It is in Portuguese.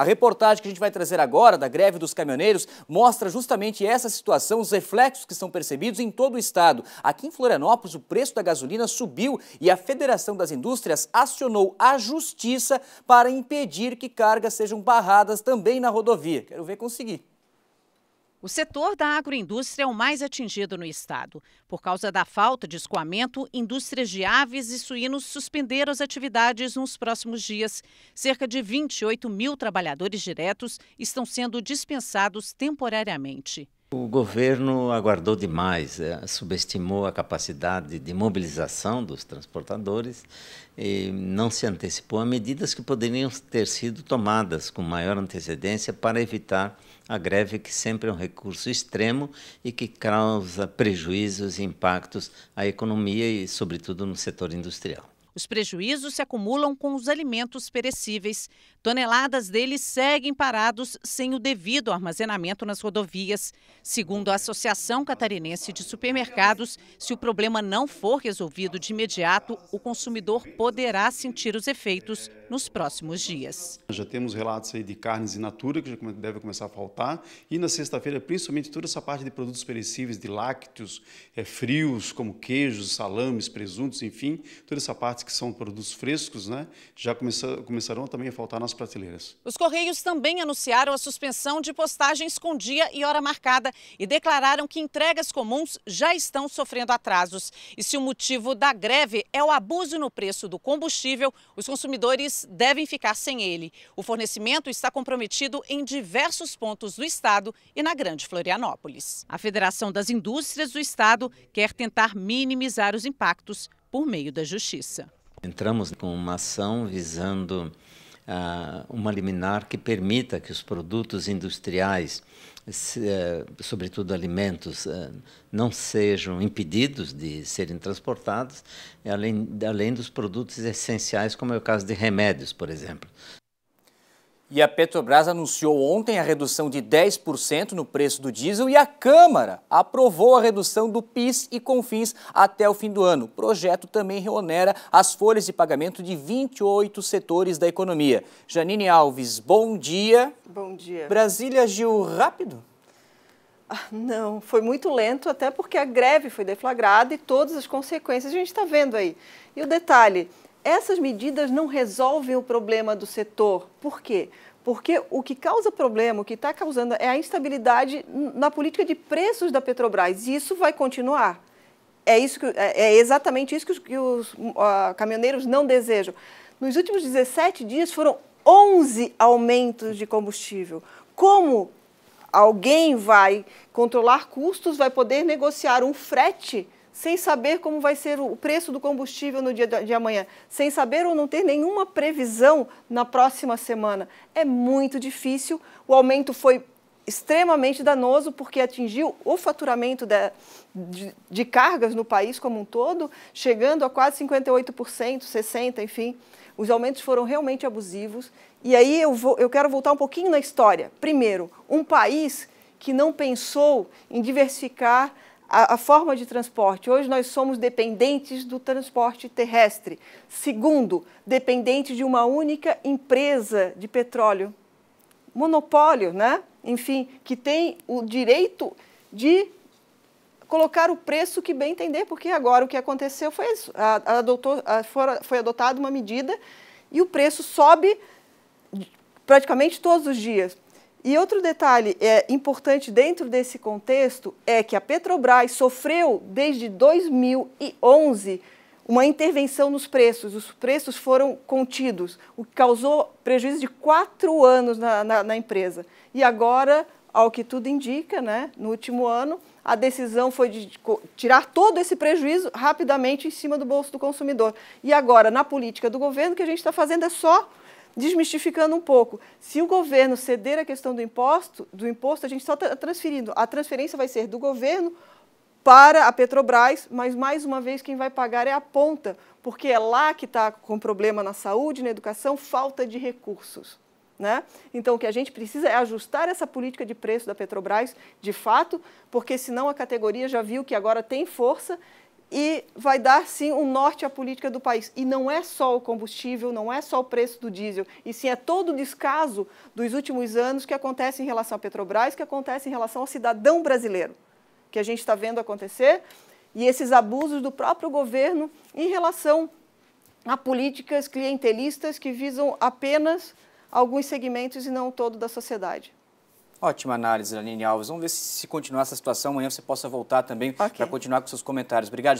A reportagem que a gente vai trazer agora da greve dos caminhoneiros mostra justamente essa situação, os reflexos que são percebidos em todo o estado. Aqui em Florianópolis, o preço da gasolina subiu e a Federação das Indústrias acionou a Justiça para impedir que cargas sejam barradas também na rodovia. Quero ver conseguir. O setor da agroindústria é o mais atingido no estado. Por causa da falta de escoamento, indústrias de aves e suínos suspenderam as atividades nos próximos dias. Cerca de 28 mil trabalhadores diretos estão sendo dispensados temporariamente. O governo aguardou demais, subestimou a capacidade de mobilização dos transportadores e não se antecipou a medidas que poderiam ter sido tomadas com maior antecedência para evitar a greve, que sempre é um recurso extremo e que causa prejuízos e impactos à economia e, sobretudo, no setor industrial. Os prejuízos se acumulam com os alimentos perecíveis. Toneladas deles seguem parados sem o devido armazenamento nas rodovias. Segundo a Associação Catarinense de Supermercados, se o problema não for resolvido de imediato, o consumidor poderá sentir os efeitos nos próximos dias. Já temos relatos aí de carnes in natura, que já deve começar a faltar, e na sexta-feira, principalmente toda essa parte de produtos perecíveis, de lácteos, frios, como queijos, salames, presuntos, enfim, toda essa parte que são produtos frescos, né, já começarão também a faltar nas prateleiras. Os Correios também anunciaram a suspensão de postagens com dia e hora marcada e declararam que entregas comuns já estão sofrendo atrasos. E se o motivo da greve é o abuso no preço do combustível, os consumidores devem ficar sem ele. O fornecimento está comprometido em diversos pontos do estado e na Grande Florianópolis. A Federação das Indústrias do estado quer tentar minimizar os impactos por meio da justiça. Entramos com uma ação visando uma liminar que permita que os produtos industriais, sobretudo alimentos, não sejam impedidos de serem transportados, além dos produtos essenciais, como é o caso de remédios, por exemplo. E a Petrobras anunciou ontem a redução de 10% no preço do diesel e a Câmara aprovou a redução do PIS e CONFINS até o fim do ano. O projeto também reonera as folhas de pagamento de 28 setores da economia. Janine Alves, bom dia. Bom dia. Brasília agiu rápido? Não, foi muito lento, até porque a greve foi deflagrada e todas as consequências a gente está vendo aí. E o detalhe, essas medidas não resolvem o problema do setor. Por quê? Porque o que causa problema, o que está causando é a instabilidade na política de preços da Petrobras. E isso vai continuar. É exatamente isso que os caminhoneiros não desejam. Nos últimos 17 dias foram 11 aumentos de combustível. Como alguém vai controlar custos, vai poder negociar um frete sem saber como vai ser o preço do combustível no dia de amanhã, sem saber ou não ter nenhuma previsão na próxima semana? É muito difícil. O aumento foi extremamente danoso porque atingiu o faturamento de cargas no país como um todo, chegando a quase 58%, 60%, enfim. Os aumentos foram realmente abusivos. E aí eu quero voltar um pouquinho na história. Primeiro, um país que não pensou em diversificar a forma de transporte. Hoje nós somos dependentes do transporte terrestre. Segundo, dependentes de uma única empresa de petróleo. Monopólio, né? Enfim, que tem o direito de colocar o preço que bem entender, porque agora o que aconteceu foi isso. Foi adotada uma medida e o preço sobe praticamente todos os dias. E outro detalhe importante dentro desse contexto é que a Petrobras sofreu desde 2011 uma intervenção nos preços. Os preços foram contidos, o que causou prejuízo de 4 anos na empresa. E agora, ao que tudo indica, né, no último ano, a decisão foi de tirar todo esse prejuízo rapidamente em cima do bolso do consumidor. E agora, na política do governo, o que a gente está fazendo é só desmistificando um pouco. Se o governo ceder a questão do imposto, a gente só está transferindo. A transferência vai ser do governo para a Petrobras, mas, mais uma vez, quem vai pagar é a ponta, porque é lá que está com problema na saúde, na educação, falta de recursos, né? Então, o que a gente precisa é ajustar essa política de preço da Petrobras, de fato, porque senão a categoria já viu que agora tem força e vai dar, sim, um norte à política do país. E não é só o combustível, não é só o preço do diesel, e sim é todo o descaso dos últimos anos que acontece em relação à Petrobras, que acontece em relação ao cidadão brasileiro, que a gente está vendo acontecer, e esses abusos do próprio governo em relação a políticas clientelistas que visam apenas alguns segmentos e não o todo da sociedade. Ótima análise, Aline Alves. Vamos ver se continuar essa situação, amanhã você possa voltar também para continuar com seus comentários. Obrigado.